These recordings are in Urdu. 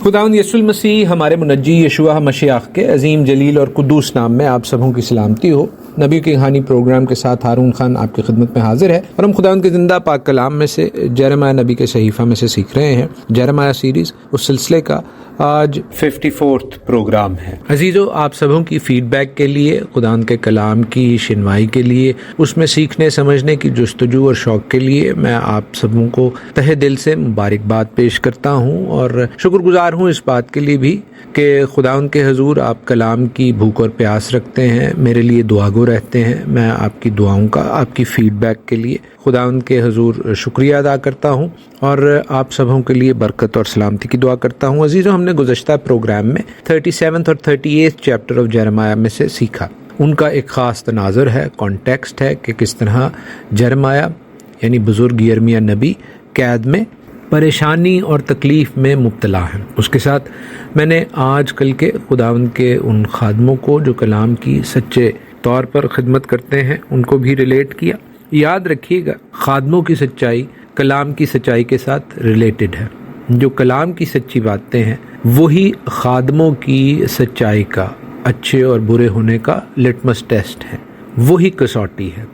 خداوند یسوع المسیح ہمارے منجی یشوع مشیخ کے عظیم جلیل اور قدوس نام میں آپ سبوں کی سلامتی ہو۔ نبی کی کہانی پروگرام کے ساتھ ہارون خان آپ کی خدمت میں حاضر ہے، اور ہم خداوند کے زندہ پاک کلام میں سے جرمیہ نبی کے صحیفہ میں سے سیکھ رہے ہیں۔ جرمیہ سیریز اس سلسلے کا آج 54 پروگرام ہے۔ عزیزو، آپ سبوں کی فیڈ بیک کے لیے، خداوند کے کلام کی شنوائی کے لیے، اس میں سیکھنے سمجھنے کی جستجو اور شوق کے لیے میں آپ سبوں کو تہہ دل سے مبارکباد پیش کرتا ہوں، اور شکر گزار ہوں اس بات کے لیے بھی کہ خداوند کے حضور آپ کلام کی بھوک اور پیاس رکھتے ہیں، میرے لیے دعا گو رہتے ہیں۔ میں آپ کی دعاؤں کا، آپ کی فیڈ بیک کے لیے خداوند کے حضور شکریہ ادا کرتا ہوں، اور آپ سبوں کے لیے برکت اور سلامتی کی دعا کرتا ہوں۔ عزیزو، ہم نے گزشتہ پروگرام میں 37 اور 38 چیپٹر آف جرمیہ میں سے سیکھا۔ ان کا ایک خاص تناظر ہے، کانٹیکسٹ ہے کہ کس طرح جرمیہ یعنی بزرگ یرمیہ نبی قید میں پریشانی اور تکلیف میں مبتلا ہیں۔ اس کے ساتھ میں نے آج کل کے خداوند کے ان خادموں کو جو کلام کی سچے طور پر خدمت کرتے ہیں ان کو بھی ریلیٹ کیا۔ یاد رکھیے گا، خادموں کی سچائی کلام کی سچائی کے ساتھ ریلیٹڈ ہے۔ جو کلام کی سچی باتیں ہیں وہی خادموں کی سچائی کا، اچھے اور برے ہونے کا لٹمس ٹیسٹ ہے، وہی کسوٹی ہے۔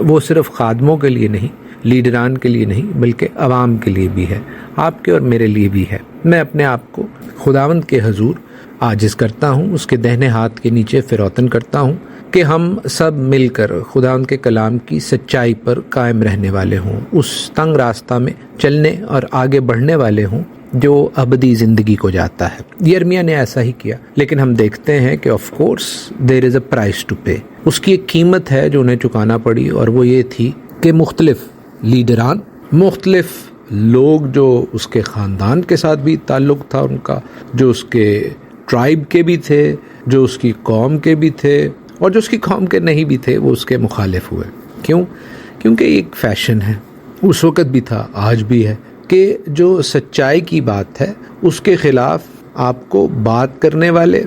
وہ صرف خادموں کے لیے نہیں، لیڈران کے لیے نہیں، بلکہ عوام کے لیے بھی ہے، آپ کے اور میرے لیے بھی ہے۔ میں اپنے آپ کو خداوند کے حضور عاجز کرتا ہوں، اس کے دہنے ہاتھ کے نیچے فروتن کرتا ہوں کہ ہم سب مل کر خداوند کے کلام کی سچائی پر قائم رہنے والے ہوں، اس تنگ راستہ میں چلنے اور آگے بڑھنے والے ہوں جو ابدی زندگی کو جاتا ہے۔ یرمیہ نے ایسا ہی کیا، لیکن ہم دیکھتے ہیں کہ of course there is a price to pay. اس کی ایک قیمت ہے جو انہیں چکانا پڑی، اور وہ یہ تھی کہ مختلف لیڈران، مختلف لوگ جو اس کے خاندان کے ساتھ بھی تعلق تھا ان کا، جو اس کے ٹرائب کے بھی تھے، جو اس کی قوم کے بھی تھے، اور جو اس کی قوم کے نہیں بھی تھے، وہ اس کے مخالف ہوئے۔ کیوں؟ کیونکہ یہ ایک فیشن ہے، اس وقت بھی تھا، آج بھی ہے، کہ جو سچائی کی بات ہے اس کے خلاف آپ کو بات کرنے والے،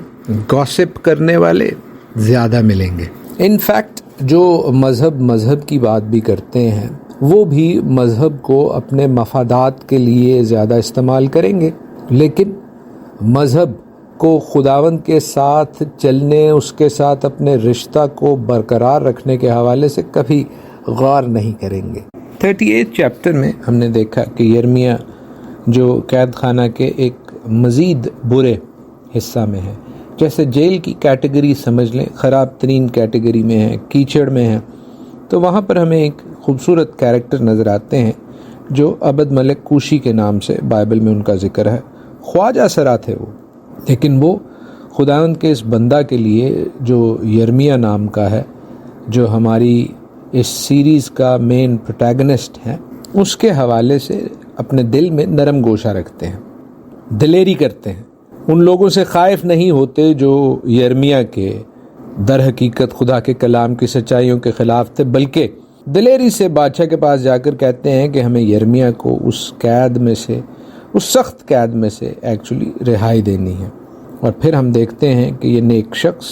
گوسپ کرنے والے زیادہ ملیں گے۔ انفیکٹ جو مذہب کی بات بھی کرتے ہیں وہ بھی مذہب کو اپنے مفادات کے لیے زیادہ استعمال کریں گے، لیکن مذہب کو خداوند کے ساتھ چلنے، اس کے ساتھ اپنے رشتہ کو برقرار رکھنے کے حوالے سے کبھی غور نہیں کریں گے۔ 38 چیپٹر میں ہم نے دیکھا کہ یرمیہ جو قید خانہ کے ایک مزید برے حصہ میں ہے، جیسے جیل کی کیٹیگری سمجھ لیں، خراب ترین کیٹیگری میں ہے، کیچڑ میں ہے، تو وہاں پر ہمیں ایک خوبصورت کیریکٹر نظر آتے ہیں جو عبد ملک کوشی کے نام سے بائبل میں ان کا ذکر ہے۔ خواجہ سرا تھے وہ، لیکن وہ خداوند کے اس بندہ کے لیے جو یرمیہ نام کا ہے، جو ہماری اس سیریز کا مین پروٹیگنسٹ ہے، اس کے حوالے سے اپنے دل میں نرم گوشہ رکھتے ہیں، دلیری کرتے ہیں، ان لوگوں سے خائف نہیں ہوتے جو یرمیہ کے در حقیقت خدا کے کلام کی سچائیوں کے خلاف تھے، بلکہ دلیری سے بادشاہ کے پاس جا کر کہتے ہیں کہ ہمیں یرمیہ کو اس قید میں سے، اس سخت قید میں سے ایکچولی رہائی دینی ہے۔ اور پھر ہم دیکھتے ہیں کہ یہ نیک شخص،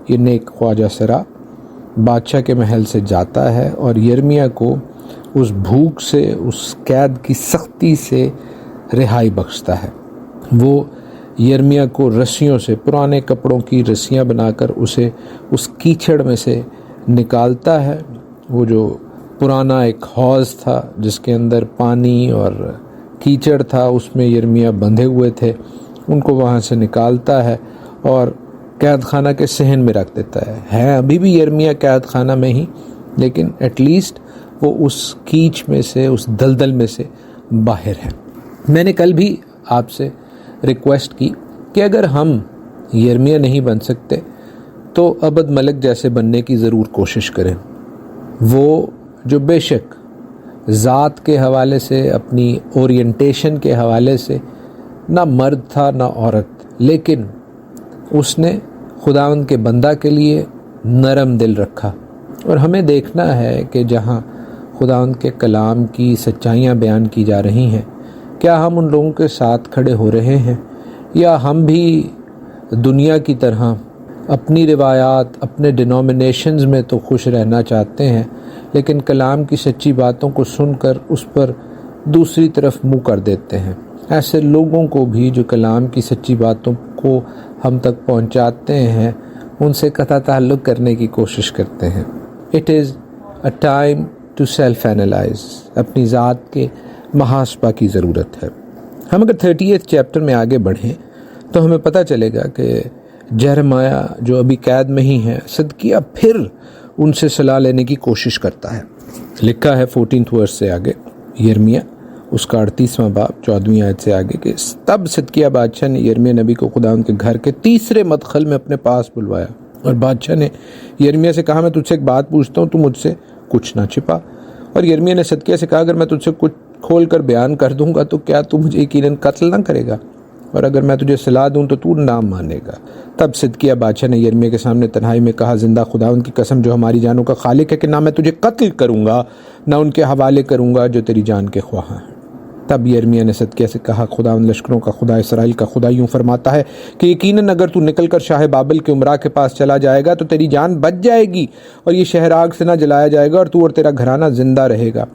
یہ نیک خواجہ سرا بادشاہ کے محل سے جاتا ہے اور یرمیہ کو اس بھوک سے، اس قید کی سختی سے رہائی بخشتا ہے۔ وہ یرمیہ کو رسیوں سے، پرانے کپڑوں کی رسیاں بنا کر اسے اس کیچڑ میں سے نکالتا ہے۔ وہ جو پرانا ایک حوض تھا جس کے اندر پانی اور کیچڑ تھا، اس میں یرمیہ بندھے ہوئے تھے، ان کو وہاں سے نکالتا ہے اور قید خانہ کے صحن میں رکھ دیتا ہے ابھی بھی یرمیہ قید خانہ میں ہی، لیکن ایٹ لیسٹ وہ اس کیچ میں سے، اس دلدل میں سے باہر ہے۔ میں نے کل بھی آپ سے ریکویسٹ کی کہ اگر ہم یرمیہ نہیں بن سکتے تو عبد ملک جیسے بننے کی ضرور کوشش کریں۔ وہ جو بے شک ذات کے حوالے سے، اپنی اورینٹیشن کے حوالے سے نہ مرد تھا نہ عورت، لیکن اس نے خداوند کے بندہ کے لیے نرم دل رکھا۔ اور ہمیں دیکھنا ہے کہ جہاں خداوند کے کلام کی سچائیاں بیان کی جا رہی ہیں، کیا ہم ان لوگوں کے ساتھ کھڑے ہو رہے ہیں، یا ہم بھی دنیا کی طرح اپنی روایات، اپنے ڈینومینیشنز میں تو خوش رہنا چاہتے ہیں، لیکن کلام کی سچی باتوں کو سن کر اس پر دوسری طرف منہ کر دیتے ہیں۔ ایسے لوگوں کو بھی جو کلام کی سچی باتوں کو ہم تک پہنچاتے ہیں ان سے قطع تعلق کرنے کی کوشش کرتے ہیں۔ It is a time to self analyse, اپنی ذات کے محاسبہ کی ضرورت ہے۔ ہم اگر 30 چیپٹر میں آگے بڑھیں تو ہمیں پتہ چلے گا کہ جرمیہ جو ابھی قید میں ہی ہیں، صدقیہ پھر ان سے صلاح لینے کی کوشش کرتا ہے۔ لکھا ہے 14 ورس سے آگے، یرمیہ اس کا 38واں باب 14ویں آیت سے آگے کہ تب صدقیہ بادشاہ نے یرمیہ نبی کو خدا ان کے گھر کے تیسرے مدخل میں اپنے پاس بلوایا، اور بادشاہ نے یرمیہ سے کہا میں تجھ سے ایک بات پوچھتا ہوں، تو مجھ سے کچھ نہ چھپا۔ اور یرمیہ نے صدقیہ سے کہا اگر میں تجھ سے کچھ کھول کر بیان کر دوں گا تو کیا تو مجھے یقیناً قتل نہ کرے گا، اور اگر میں تجھے صلاح دوں تو نہ مانے گا۔ تب صدقیہ بادشاہ نے یرمیہ کے سامنے تنہائی میں کہا زندہ خداوند کی قسم جو ہماری جانوں کا خالق ہے کہ نہ میں تجھے قتل کروں گا نہ ان کے حوالے کروں گا جو تیری جان کے خواہاں ہیں۔ تب یرمیہ نے صدقیہ سے کہا خداوند لشکروں کا خدا اسرائیل کا خدا یوں فرماتا ہے کہ یقیناً اگر تو نکل کر شاہ بابل کے عمرا کے پاس چلا جائے گا تو تیری جان بچ جائے گی اور یہ شہر آگ سے نہ جلایا جائے گا اور تو اور تیرا گھرانہ زندہ رہے گا۔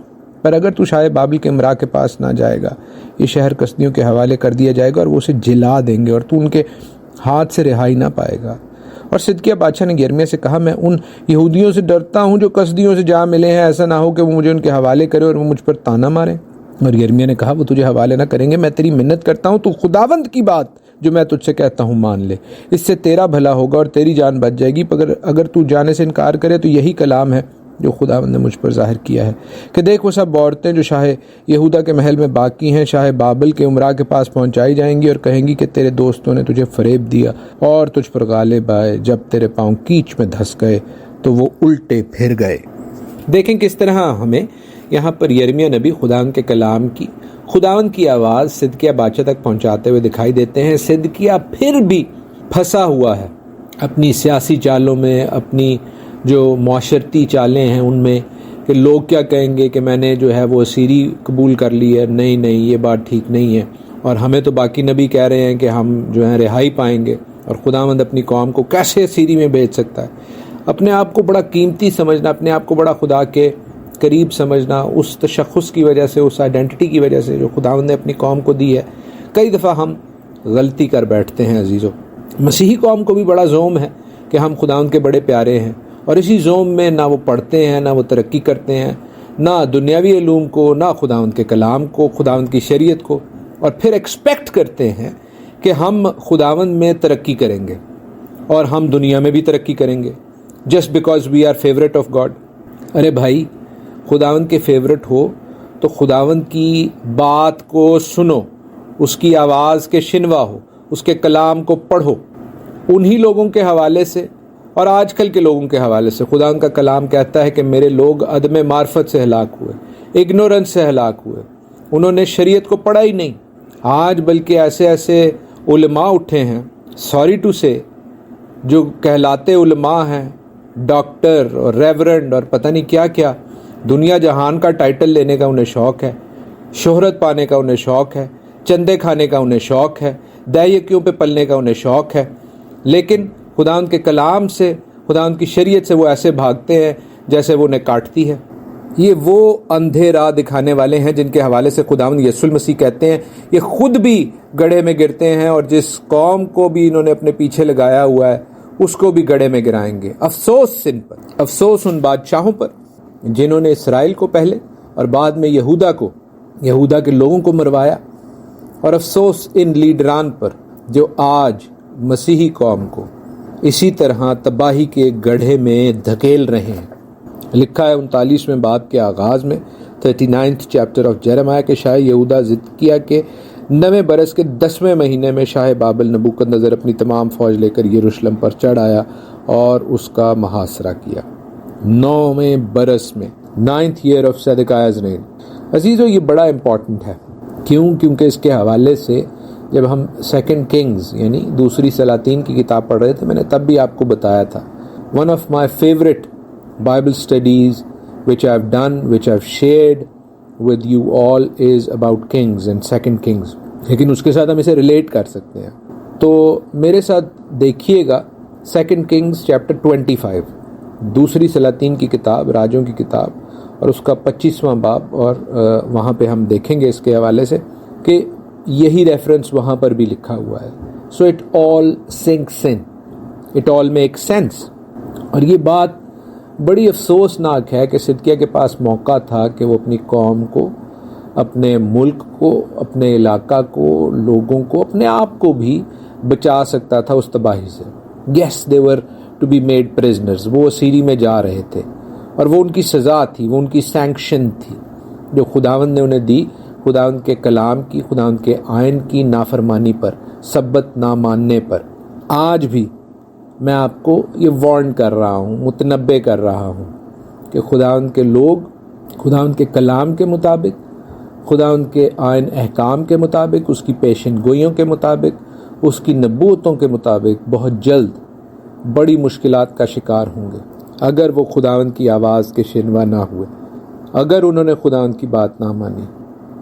پر اگر تو شاہ بابل کے عمرا کے پاس نہ جائے گا یہ شہر کسدیوں کے حوالے کر دیا جائے گا اور وہ اسے جلا دیں گے اور تو ان کے ہاتھ سے رہائی نہ پائے گا۔ اور صدقیہ بادشاہ نے یرمیہ سے کہا میں ان یہودیوں سے ڈرتا ہوں جو کسدیوں سے جا ملے ہیں، ایسا نہ ہو کہ وہ مجھے ان کے حوالے کرے اور وہ مجھ پر تانا مارے۔ اور یرمیہ نے کہا وہ تجھے حوالے نہ کریں گے، میں تیری منت کرتا ہوں تو خداوند کی بات جو میں تجھ سے کہتا ہوں مان لے، اس سے تیرا بھلا ہوگا اور تیری جان بچ جائے گی۔ اگر تو جانے سے انکار کرے تو یہی کلام ہے جو خداوند نے مجھ پر ظاہر کیا ہے کہ دیکھ وہ سب عورتیں جو شاہ یہودا کے محل میں باقی ہیں شاہ بابل کے عمرا کے پاس پہنچائی جائیں گی اور کہیں گی کہ تیرے دوستوں نے تجھے فریب دیا اور تجھ پر غالب آئے، جب تیرے پاؤں کیچ میں دھس گئے تو وہ الٹے پھر گئے۔ دیکھیں کس طرح ہمیں یہاں پر یرمیہ نبی خداوند کے کلام کی خداوند کی آواز صدقیہ بادشاہ تک پہنچاتے ہوئے دکھائی دیتے ہیں۔ صدقیہ پھر بھی پھنسا ہوا ہے اپنی سیاسی چالوں میں، اپنی جو معاشرتی چالیں ہیں ان میں کہ لوگ کیا کہیں گے کہ میں نے جو ہے وہ اسیری قبول کر لی ہے، نہیں یہ بات ٹھیک نہیں ہے، اور ہمیں تو باقی نبی کہہ رہے ہیں کہ ہم جو ہیں رہائی پائیں گے، اور خداوند اپنی قوم کو کیسے اسیری میں بھیج سکتا ہے۔ اپنے آپ کو بڑا قیمتی سمجھنا، اپنے آپ کو بڑا خدا کے قریب سمجھنا، اس تشخص کی وجہ سے، اس آئیڈینٹی کی وجہ سے جو خداوند نے اپنی قوم کو دی ہے، کئی دفعہ ہم غلطی کر بیٹھتے ہیں۔ عزیزو، مسیحی قوم کو بھی بڑا زوم ہے کہ ہم خداوند کے بڑے پیارے ہیں، اور اسی زوم میں نہ وہ پڑھتے ہیں، نہ وہ ترقی کرتے ہیں، نہ دنیاوی علوم کو، نہ خداوند کے کلام کو، خداوند کی شریعت کو، اور پھر ایکسپیکٹ کرتے ہیں کہ ہم خداوند میں ترقی کریں گے اور ہم دنیا میں بھی ترقی کریں گے just because we are favourite of God. ارے بھائی، خداوند کے فیوریٹ ہو تو خداوند کی بات کو سنو، اس کی آواز کے شنوا ہو، اس کے کلام کو پڑھو۔ انہی لوگوں کے حوالے سے اور آج کل کے لوگوں کے حوالے سے خداوند کا کلام کہتا ہے کہ میرے لوگ عدم معرفت سے ہلاک ہوئے، اگنورنس سے ہلاک ہوئے، انہوں نے شریعت کو پڑھا ہی نہیں۔ آج بلکہ ایسے علماء اٹھے ہیں، سوری ٹو سے، جو کہلاتے علماء ہیں، ڈاکٹر اور ریورنڈ اور پتہ نہیں کیا کیا، دنیا جہان کا ٹائٹل لینے کا انہیں شوق ہے، شہرت پانے کا انہیں شوق ہے، چندے کھانے کا انہیں شوق ہے، دہیکیوں پہ پلنے کا انہیں شوق ہے، لیکن خداوند کے کلام سے، خداوند کی شریعت سے وہ ایسے بھاگتے ہیں جیسے وہ انہیں کاٹتی ہے۔ یہ وہ اندھے راہ دکھانے والے ہیں جن کے حوالے سے خداوند یسوع المسیح کہتے ہیں یہ خود بھی گڑھے میں گرتے ہیں، اور جس قوم کو بھی انہوں نے اپنے پیچھے لگایا ہوا ہے اس کو بھی گڑھے میں گرائیں گے۔ افسوس ان پر، افسوس ان بادشاہوں پر جنہوں نے اسرائیل کو پہلے اور بعد میں یہودا کے لوگوں کو مروایا، اور افسوس ان لیڈران پر جو آج مسیحی قوم کو اسی طرح تباہی کے گڑھے میں دھکیل رہے ہیں۔ لکھا ہے 39ویں باب کے آغاز میں 39 چیپٹر آف جرمیہ کے شاہ یہودا صدقیہ کے 9 برس کے 10ویں مہینے میں شاہ بابل نبوکدنضر اپنی تمام فوج لے کر یروشلم پر چڑھ آیا اور اس کا محاصرہ کیا۔ 9ویں برس میں 9th year of Zedekiah's reign۔ عزیزو، یہ بڑا امپورٹنٹ ہے، کیونکہ اس کے حوالے سے جب ہم سیکنڈ کنگز یعنی دوسری سلاطین کی کتاب پڑھ رہے تھے، میں نے تب بھی آپ کو بتایا تھا one of my favourite Bible studies which I've done, which I've shared with you all is about kings and second kings، لیکن اس کے ساتھ ہم اسے ریلیٹ کر سکتے ہیں۔ تو میرے ساتھ دیکھیے گا سیکنڈ کنگز چیپٹر 25، دوسری سلاطین کی کتاب، راجوں کی کتاب، اور اس کا 25واں باب، اور وہاں پہ ہم دیکھیں گے اس کے حوالے سے کہ یہی ریفرنس وہاں پر بھی لکھا ہوا ہے. So it all sinks in, it all make sense. اور یہ بات بڑی افسوسناک ہے کہ صدیقیہ کے پاس موقع تھا کہ وہ اپنی قوم کو, اپنے ملک کو, اپنے علاقہ کو, لوگوں کو, اپنے آپ کو بھی بچا سکتا تھا اس تباہی سے. یس دے ور ٹو بی میڈ پرزنرز, وہ اسیری میں جا رہے تھے اور وہ ان کی سزا تھی, وہ ان کی سینکشن تھی جو خداوند نے انہیں دی, خداوند کے کلام کی, خداوند کے آئین کی نافرمانی پر, سبت نہ ماننے پر. آج بھی میں آپ کو یہ وارن کر رہا ہوں, متنبع کر رہا ہوں کہ خداوند کے لوگ خداوند کے کلام کے مطابق, خداوند کے آئین احکام کے مطابق, اس کی پیشن گوئیوں کے مطابق, اس کی نبوتوں کے مطابق بہت جلد بڑی مشکلات کا شکار ہوں گے اگر وہ خداوند کی آواز کے شنوا نہ ہوئے, اگر انہوں نے خداوند کی بات نہ مانی.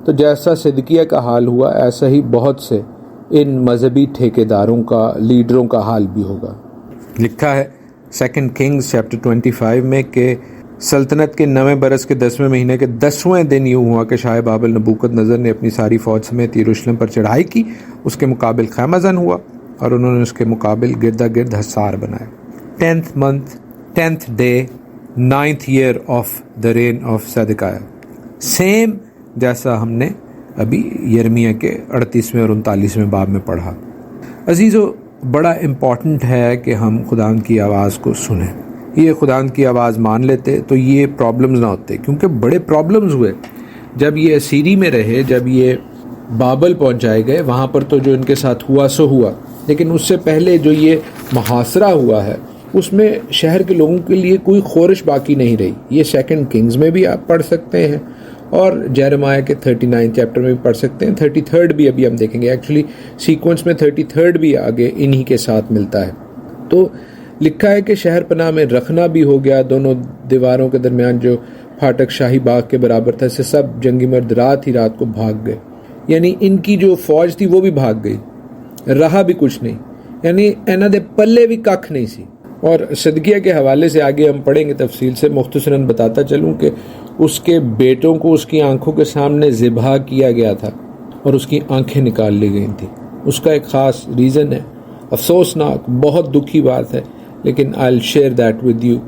تو جیسا صدیقیہ کا حال ہوا ایسا ہی بہت سے ان مذہبی ٹھیکیداروں کا, لیڈروں کا حال بھی ہوگا. لکھا ہے 2 کنگز چیپٹر 25 میں کہ سلطنت کے 9ویں برس کے 10ویں مہینے کے 10ویں دن یوں ہوا کہ شاہ بابل نبوکدنضر نے اپنی ساری فوج سمیت یروشلم پر چڑھائی کی, اس کے مقابل خیمہ زن ہوا اور انہوں نے اس کے مقابل گردا گرد حصار بنائے. 10th month 10th day 9th year of the reign of صدیقیہ, سیم جیسا ہم نے ابھی یرمیہ کے 38ویں اور 39ویں باب میں پڑھا. عزیزو, بڑا امپورٹنٹ ہے کہ ہم خداوند کی آواز کو سنیں. یہ خداوند کی آواز مان لیتے تو یہ پرابلمز نہ ہوتے, کیونکہ بڑے پرابلمز ہوئے جب یہ اسیری میں رہے, جب یہ بابل پہنچائے گئے. وہاں پر تو جو ان کے ساتھ ہوا سو ہوا, لیکن اس سے پہلے جو یہ محاصرہ ہوا ہے اس میں شہر کے لوگوں کے لیے کوئی خورش باقی نہیں رہی. یہ 2 کنگز میں بھی آپ پڑھ سکتے ہیں اور جیرمیہ کے 39 چیپٹر میں بھی پڑھ سکتے ہیں. 33 بھی ابھی ہم دیکھیں گے, ایکچولی سیکوینس میں 33 بھی آگے انہی کے ساتھ ملتا ہے. تو لکھا ہے کہ شہر پناہ میں رکھنا بھی ہو گیا, دونوں دیواروں کے درمیان جو پھاٹک شاہی باغ کے برابر تھا, سے سب جنگی مرد رات ہی رات کو بھاگ گئے. یعنی ان کی جو فوج تھی وہ بھی بھاگ گئی, رہا بھی کچھ نہیں, یعنی اینا دے پلے بھی ککھ نہیں سی. اور صدیقیہ کے حوالے سے آگے ہم پڑھیں گے تفصیل سے. مختصراً بتاتا چلوں کہ اس کے بیٹوں کو اس کی آنکھوں کے سامنے ذبح کیا گیا تھا اور اس کی آنکھیں نکال لی گئی تھیں. اس کا ایک خاص ریزن ہے, افسوسناک, بہت دکھی بات ہے, لیکن I'll share that with you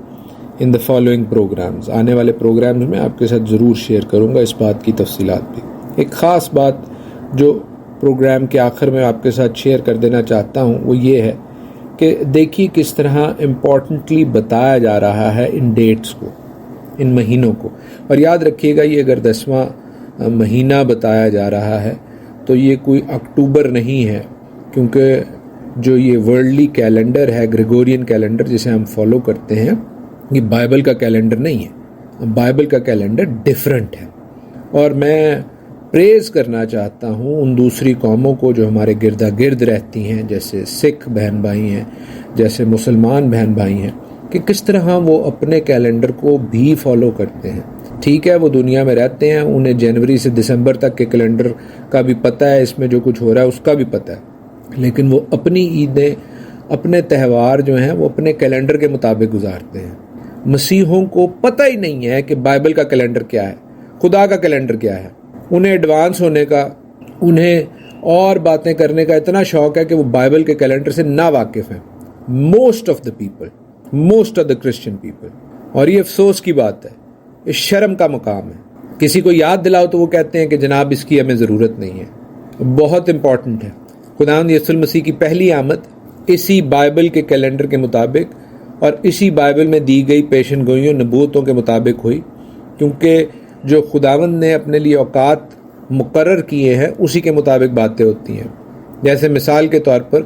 in the following programs. آنے والے پروگرامز میں آپ کے ساتھ ضرور شیئر کروں گا اس بات کی تفصیلات بھی. ایک خاص بات جو پروگرام کے آخر میں آپ کے ساتھ شیئر کر دینا چاہتا ہوں وہ یہ ہے کہ دیکھیے کس طرح امپورٹنٹلی بتایا جا رہا ہے ان ڈیٹس کو, ان مہینوں کو. اور یاد رکھیے گا, یہ اگر 10واں مہینہ بتایا جا رہا ہے تو یہ کوئی اکتوبر نہیں ہے, کیونکہ جو یہ ورلڈلی کیلنڈر ہے, گریگورین کیلنڈر جسے ہم فالو کرتے ہیں, یہ بائبل کا کیلنڈر نہیں ہے. بائبل کا کیلنڈر ڈیفرنٹ ہے. اور میں پریز کرنا چاہتا ہوں ان دوسری قوموں کو جو ہمارے گردا گرد رہتی ہیں, جیسے سکھ بہن بھائی ہیں, جیسے مسلمان بہن بھائی ہیں, کہ کس طرح وہ اپنے کیلنڈر کو بھی فالو کرتے ہیں. ٹھیک ہے, وہ دنیا میں رہتے ہیں, انہیں جنوری سے دسمبر تک کے کیلنڈر کا بھی پتہ ہے, اس میں جو کچھ ہو رہا ہے اس کا بھی پتہ ہے, لیکن وہ اپنی عیدیں, اپنے تہوار جو ہیں وہ اپنے کیلنڈر کے مطابق گزارتے ہیں. مسیحوں کو پتہ ہی نہیں ہے کہ بائبل کا کیلنڈر کیا ہے, خدا کا کیلنڈر کیا ہے. انہیں ایڈوانس ہونے کا, انہیں اور باتیں کرنے کا اتنا شوق ہے کہ وہ بائبل کے کیلنڈر سے نا واقف ہیں. Most of the people, most of the Christian people. اور یہ افسوس کی بات ہے, اس شرم کا مقام ہے. کسی کو یاد دلاؤ تو وہ کہتے ہیں کہ جناب اس کی ہمیں ضرورت نہیں ہے. بہت امپورٹنٹ ہے. خداوند یسوع المسیح کی پہلی آمد اسی بائبل کے کیلنڈر کے مطابق اور اسی بائبل میں دی گئی پیشن گوئیوں, نبوتوں کے مطابق ہوئی, کیونکہ جو خداوند نے اپنے لیے اوقات مقرر کیے ہیں اسی کے مطابق باتیں ہوتی ہیں. جیسے مثال کے طور پر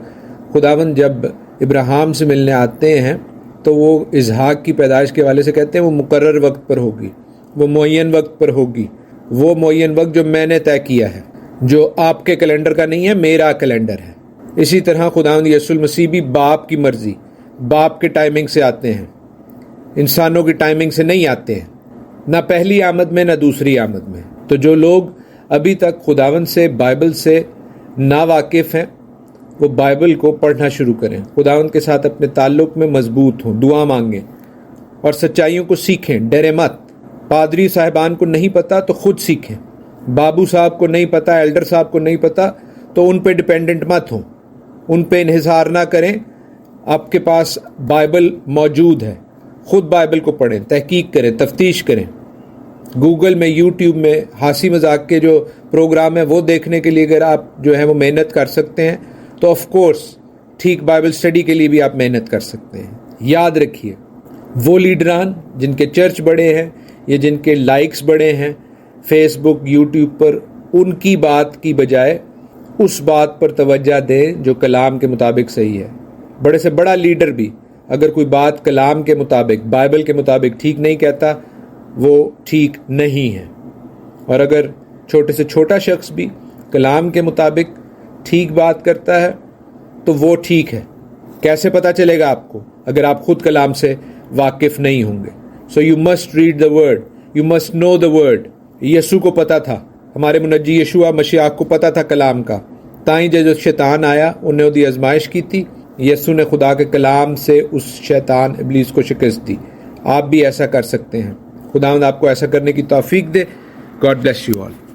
خداوند جب ابراہیم سے ملنے آتے ہیں تو وہ اسحاق کی پیدائش کے حوالے سے کہتے ہیں وہ مقرر وقت پر ہوگی, وہ معین وقت پر ہوگی, وہ معین وقت جو میں نے طے کیا ہے, جو آپ کے کیلنڈر کا نہیں ہے, میرا کیلنڈر ہے. اسی طرح خداوند یسوع المسیح بھی باپ کی مرضی, باپ کے ٹائمنگ سے آتے ہیں, انسانوں کی ٹائمنگ سے نہیں آتے ہیں, نہ پہلی آمد میں نہ دوسری آمد میں. تو جو لوگ ابھی تک خداوند سے, بائبل سے نا واقف ہیں, وہ بائبل کو پڑھنا شروع کریں, خداوند کے ساتھ اپنے تعلق میں مضبوط ہوں, دعا مانگیں اور سچائیوں کو سیکھیں. ڈرے مت. پادری صاحبان کو نہیں پتہ تو خود سیکھیں, بابو صاحب کو نہیں پتا، ایلڈر صاحب کو نہیں پتا، تو ان پہ ڈپینڈنٹ مت ہوں، ان پہ انحصار نہ کریں. آپ کے پاس بائبل موجود ہے، خود بائبل کو پڑھیں، تحقیق کریں، تفتیش کریں. گوگل میں، یوٹیوب میں ہنسی مذاق کے جو پروگرام ہیں وہ دیکھنے کے لیے اگر آپ جو ہے وہ محنت کر سکتے ہیں تو آف کورس ٹھیک بائبل سٹڈی کے لیے بھی آپ محنت کر سکتے ہیں. یاد رکھیے، وہ لیڈران جن کے چرچ بڑے ہیں یا جن کے لائکس بڑے ہیں فیس بک، یوٹیوب پر، ان کی بات کی بجائے اس بات پر توجہ دیں جو کلام کے مطابق صحیح ہے. بڑے سے بڑا لیڈر بھی اگر کوئی بات کلام کے مطابق، بائبل کے مطابق ٹھیک نہیں کہتا، وہ ٹھیک نہیں ہے. اور اگر چھوٹے سے چھوٹا شخص بھی کلام کے مطابق ٹھیک بات کرتا ہے تو وہ ٹھیک ہے. کیسے پتہ چلے گا آپ کو اگر آپ خود کلام سے واقف نہیں ہوں گے؟ So you must read the word, you must know the word. یسوع کو پتا تھا، ہمارے منجی یشوع مسیح کو پتا تھا کلام کا، تائیں جو شیطان آیا انہیں وہ دی آزمائش کی تھی. یسوع نے خدا کے کلام سے اس شیطان ابلیس کو شکست دی. آپ بھی ایسا کر سکتے ہیں. خداوند آپ کو ایسا کرنے کی توفیق دے. God bless you all.